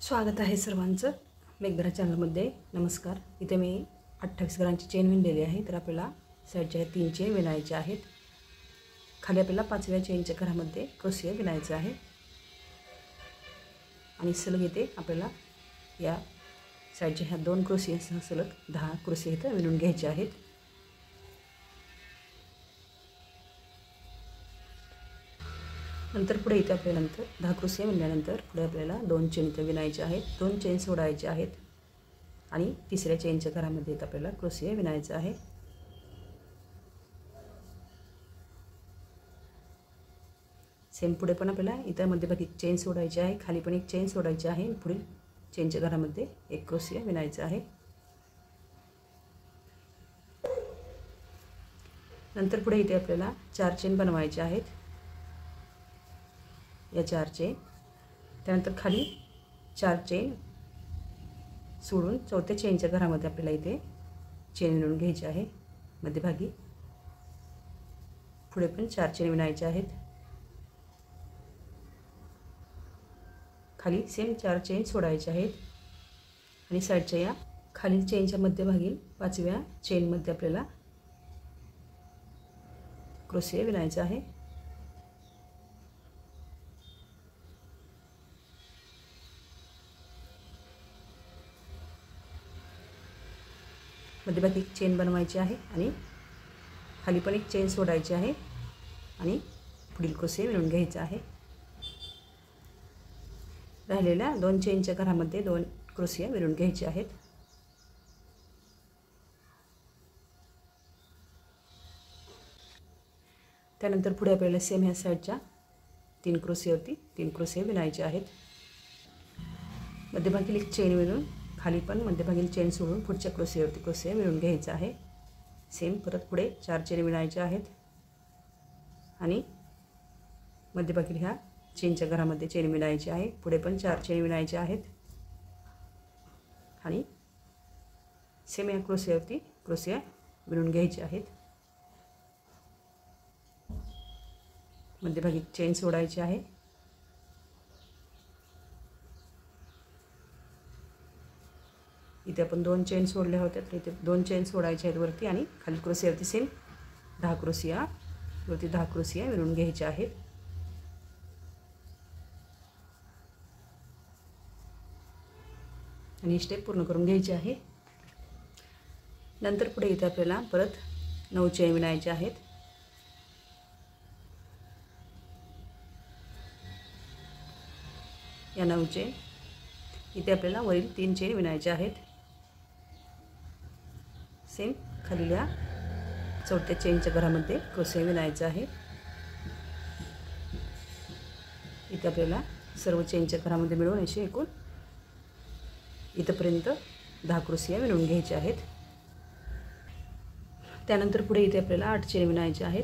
स्वागत आहे सर्वांचं मेघधरा चॅनलमध्ये. नमस्कार. इथे मी 28 ग्रामची चेन विणलेली आहे. तर आपल्याला साईडच्या 3 चेन विणायच्या आहेत. खाली आपल्याला 5व्या चेनच्या घरामध्ये क्रोशिया विणायचं आहे आणि सलग इथे आपल्याला या साईडच्या ह्या 2 क्रोशियासह सलग 10 क्रोशिया इथे विणून घ्यायचे आहेत. नंतर पुढे इथे आपल्याला 10 क्रोशिया विणल्यानंतर पुढे आपल्याला 2 चेन इथे विणायचे आहेत. 2 चेन सोडायचे आहेत आणि तिसऱ्या चेनच्या घरामध्ये इथे आपल्याला क्रोशिया विणायचा आहे. सेम पुढे पण आपल्याला इथे मध्यभागी चेन सोडायची आहे, खाली पण एक चेन सोडायची आहे. पुढील चेनच्या घरामध्ये एक क्रोशिया विणायचा आहे. नंतर पुढे इथे आपल्याला 4 चेन बनवायचे आहेत. या 4 चेन, त्यानंतर खाली 4 चेन सोडून चौथ्या चेनच्या घरामध्ये आपल्याला इथे चेन विणून घ्यायची आहे मध्यभागी. पुढे पण 4 चेन विणायचे आहेत. खाली सेम 4 चेन सोडायचे आहेत आणि साईडच्या या खालील चेनच्या मध्यभागी 5व्या चेनमध्ये आपल्याला क्रोशिया विणायचा आहे. मध्यभागी एक चेन बनवायची आहे आणि खाली पण एक चेन सोडायची आहे आणि पुढील क्रोशिया विणून घ्यायचा आहे. राहिलेल्या 2 चेनच्या घरामध्ये 2 क्रोशिया विणून घ्यायचे आहेत. त्यानंतर पुढे आपल्याला सेम ह्या साईडच्या 3 क्रोशियावरती 3 क्रोशिया विणायचे आहेत. मध्यभागी एक चेन विणून खाली पण मध्यभागी चेन सोडून पुढच्या क्रोशियावरती क्रोशिया विणून घ्यायचा आहे. सेम परत पुढे 4 चेन विणायचे आहेत आणि मध्यभागी ह्या चेनच्या घरामध्ये चेन विणायची आहे. पुढे पण 4 चेन विणायचे आहेत आणि सेम या क्रोशियावरती क्रोशिया विणून घ्यायचे आहेत. मध्यभागी चेन सोडायची आहे. इथे आपण 2 चेन सोडल्या होत्या, तर इथे 2 चेन सोडायच्या आहेत वरती आणि खाली क्रोशियावरती सेम 10 क्रोशिया वरती 10 क्रोशिया विणून घ्यायच्या आहेत. आणि स्टेप पूर्ण करून घ्यायची आहे. नंतर पुढे इथे आपल्याला परत 9 चेन विणायचे आहेत. या 9 चेन इथे आपल्याला वरील 3 चेन विणायचे आहेत. सेम खालील्या चौथ्या चेनच्या घरामध्ये क्रोशिया विणायचा आहे. इथे आपल्याला सर्व चेनच्या घरामध्ये मिळून असे एकूण इथपर्यंत 10 क्रोशिया विणून घ्यायचे आहेत. त्यानंतर पुढे इथे आपल्याला 8 चेन विणायचे आहेत.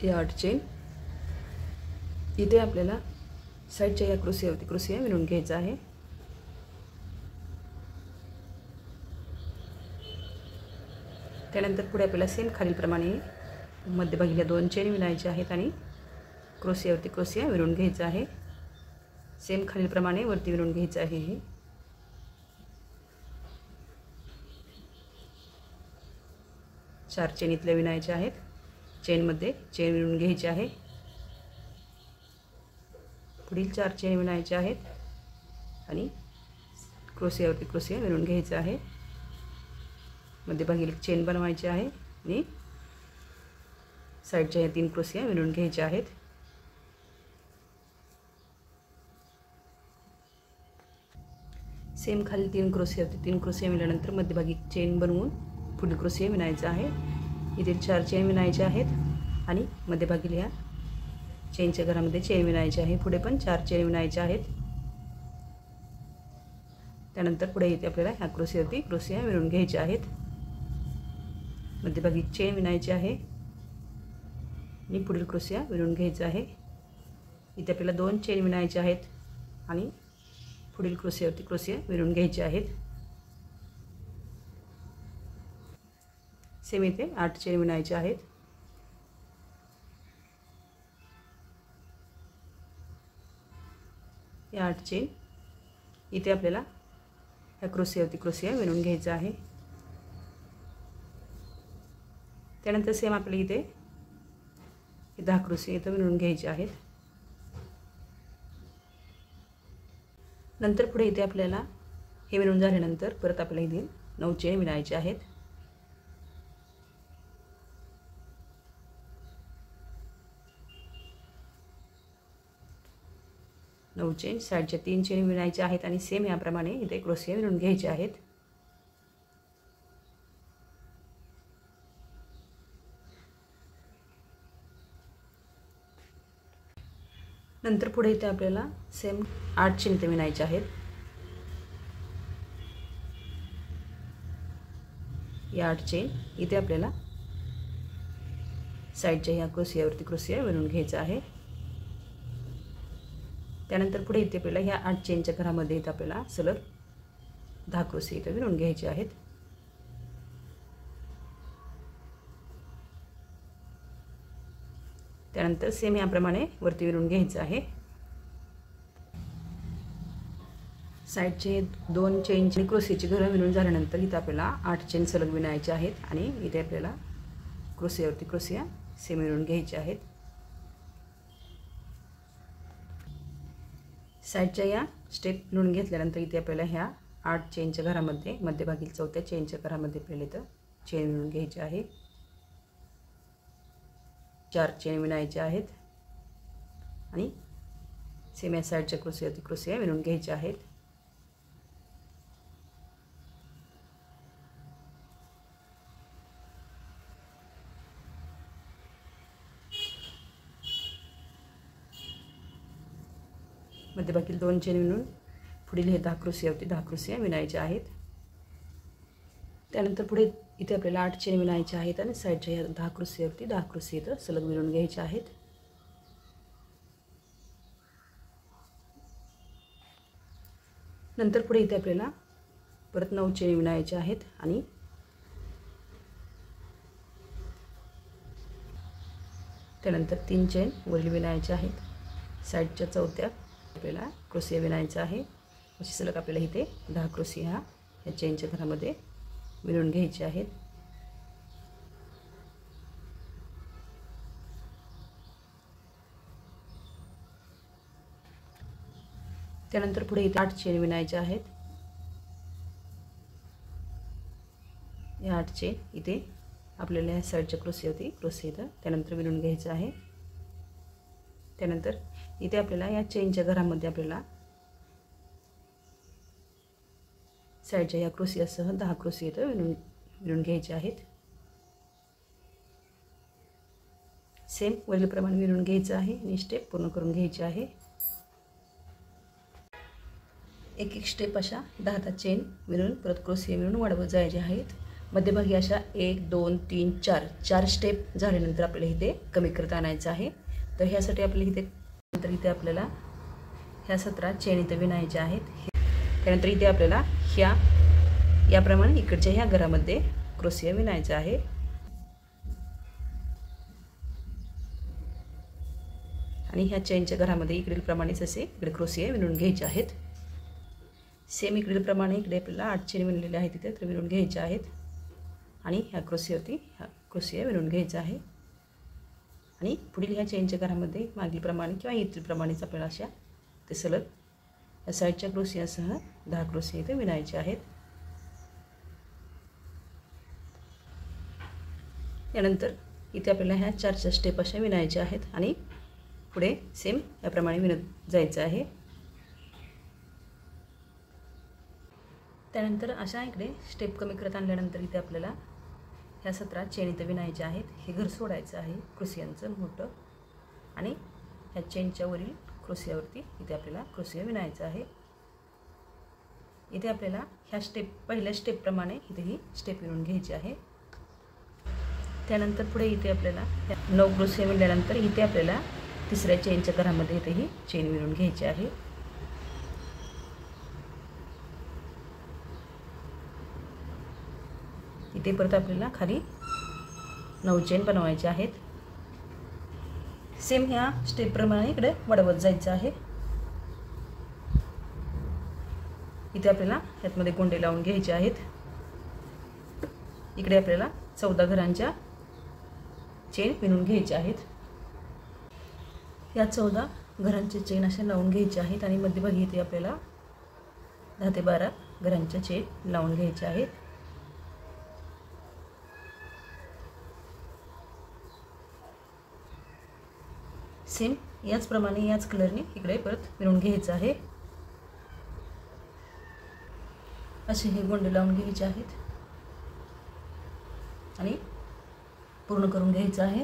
या 8 चेन इथे आपल्याला साईडच्या या क्रोशियावरती क्रोशिया विणून घ्यायचा आहे. त्यानंतर पुढे आपल्याला सेम खालीलप्रमाणे मध्यभागीला 2 चेन विणायचे आहेत आणि क्रोशियावरती क्रोशिया विणून घ्यायचा आहे. सेम खालीलप्रमाणे वरती विणून घ्यायचं आहे. हे 4 चेन इथल्या विणायच्या आहेत. चेनमध्ये चेन विणून घ्यायची आहे. पुढील 4 चेन विणायचे आहेत आणि क्रोशियावरती क्रोशिया विणून घ्यायचं आहे. मध्यभागी चेन बनवायची आहे आणि साईडच्या या 3 क्रोशिया विणून घ्यायच्या आहेत. सेम खाली 3 क्रोशियावरती 3 क्रोशिया विणल्यानंतर मध्यभागी चेन बनवून पुढील क्रोशिया विणायचा आहे. इथे 4 चेन विणायचे आहेत आणि मध्यभागी ह्या चेनच्या घरामध्ये चेन विणायचे आहे. पुढे पण 4 चेन विणायचे आहेत. त्यानंतर पुढे इथे आपल्याला ह्या क्रोशियावरती क्रोशिया विणून घ्यायचे आहेत. मध्यभागी चेन विणायची आहे आणि पुढील क्रोशिया विणून घ्यायचा आहे. इथे आपल्याला 2 चेन विणायचे आहेत आणि पुढील क्रोशियावरती क्रोशिया विणून घ्यायचे आहेत. सेम इथे 8 चेन विणायचे आहेत. या 8 चेन इथे आपल्याला ह्या क्रोशियावरती क्रोशिया विणून घ्यायचा आहे। त्यानंतर सेम आपल्याला इथे 10 क्रोशिया इथे विणून घ्यायचे आहेत। नंतर पुढे इथे आपल्याला हे विणून झाल्यानंतर परत आपल्याला इथे 9 चेन विणायचे आहेत। 9 चेन साईडच्या 3 चेन विणायचे आहेत आणि सेम याप्रमाणे इथे क्रोशिया विणून घ्यायचे आहेत। नंतर पुढे इथे आपल्याला सेम 8 चेन इथे विणायचे आहेत। या 8 चेन इथे आपल्याला साईडच्या या क्रोशियावरती क्रोशिया विणून घ्यायचा आहे। त्यानंतर पुढे इथे आपल्याला ह्या 8 चेनच्या घरामध्ये इथे आपल्याला सलग 10 क्रोशिया इथे विणून घ्यायचे आहेत। त्यानंतर सेम याप्रमाणे वरती विणून घ्यायचं आहे। साईडचे 2 चेनची क्रोशियाची घरं विणून झाल्यानंतर इथे आपल्याला 8 चेन सलग विणायचे आहेत आणि इथे आपल्याला क्रोशियावरती क्रोशिया सेम विणून घ्यायचे आहेत। साईडच्या या स्टेप विणून घेतल्यानंतर इथे आपल्याला ह्या 8 चेनच्या घरामध्ये मध्यभागी चौथ्या चेनच्या घरामध्ये आपल्याला इथं चेन विणून घ्यायची आहे। 4 चेन विणायचे आहेत आणि सेम या साईडच्या क्रोशियावरती क्रोशिया विणून घ्यायचे आहेत। मध्यभागी 2 चेन विणून पुढील हे 10 क्रोशियावरती 10 क्रोशिया विणायचे आहेत। त्यानंतर पुढे इथे आपल्याला 8 चेन विणायचे आहेत आणि साईडच्या या 10 क्रोशियावरती 10 क्रोशिया इथं सलग विणून घ्यायचे आहेत। नंतर पुढे इथे आपल्याला परत 9 चेन विणायचे आहेत आणि त्यानंतर 3 चेन वरील विणायचे आहेत। साईडच्या चौथ्या आपल्याला क्रोशिया विणायचा आहे। अशी सलग आपल्याला इथे 10 क्रोशिया या चेनच्या घरामध्ये विणून घ्यायचे आहेत। त्यानंतर पुढे इथे 8 चेन विणायचे आहेत। या 8 चेन इथे आपल्याला या साईडच्या क्रोशियावरती क्रोशिया इथं त्यानंतर विणून घ्यायचं आहे। त्यानंतर इथे आपल्याला या चेनच्या घरामध्ये आपल्याला साईडच्या या क्रोशियासह 10 क्रोशिया इथं विणून घ्यायचे आहेत। सेम वरीलप्रमाणे विणून घ्यायचं आहे आणि स्टेप पूर्ण करून घ्यायची आहे। एक एक स्टेप अशा 10 चेन विणून परत क्रोशिया विणून वाढवत जायचे आहेत। मध्यभागी अशा 1 2 3 4 स्टेप झाल्यानंतर आपल्याला इथे कमी करत आणायचं आहे। तर ह्यासाठी आपल्याला इथे आपल्याला ह्या 17 चेन इथे विणायच्या आहेत। त्यानंतर इथे आपल्याला याप्रमाणे इकडच्या ह्या घरामध्ये क्रोशिया विणायचा आहे। आणि ह्या चेनच्या घरामध्ये इकडील प्रमाणेच असे इकडे क्रोशिया विणून घ्यायचे आहेत। सेम इकडील प्रमाणे इकडे आपल्याला 8 चेन विणलेले आहेत तिथे तर विणून घ्यायचे आहेत आणि ह्या क्रोशियावरती ह्या क्रोशिया विणून घ्यायचा आहे। आणि पुढील ह्या चेनच्या घरामध्ये मागील प्रमाणे किंवा इथील प्रमाणेच आपल्याला अशा ते सलग या साईडच्या क्रोशियासह 10 क्रोशिया इथे विणायचे आहेत। यानंतर इथे आपल्याला ह्या 4 स्टेप अशा विणायच्या आहेत आणि पुढे सेम याप्रमाणे विणत जायचं आहे। त्यानंतर अशा इकडे स्टेप कमी करत आणल्यानंतर इथे आपल्याला ह्या 17 चेन इथे विणायचे आहेत। हे घर सोडायचं आहे क्रोशियांचं मोठं आणि ह्या चेनच्या वरील क्रोशियावरती इथे आपल्याला क्रोशिया विणायचं आहे। इथे आपल्याला ह्या पहिल्या स्टेपप्रमाणे इथे ही स्टेप विणून घ्यायची आहे। त्यानंतर पुढे इथे आपल्याला 9 क्रोशिया विणल्यानंतर इथे आपल्याला तिसऱ्या चेनच्या घरामध्ये इथे ही चेन विणून घ्यायची आहे। इथे परत आपल्याला खाली 9 चेन बनवायचे आहेत। सेम ह्या स्टेपप्रमाणे इकडे वाढवत जायचं आहे। इथे आपल्याला यातमध्ये गोंडे लावून घ्यायचे आहेत. इकडे आपल्याला 14 घरांच्या चेन विणून घ्यायच्या आहेत. या 14 घरांचे चेन अशा लावून घ्यायचे आहेत आणि मध्यभागी इथे आपल्याला 10 ते 12 घरांच्या चेन लावून घ्यायच्या आहेत. सेम याचप्रमाणे याच कलरने इकडे परत विणून घ्यायचं आहे. असे हे गोंडे लावून घ्यायचे आहेत आणि पूर्ण करून घ्यायचं आहे.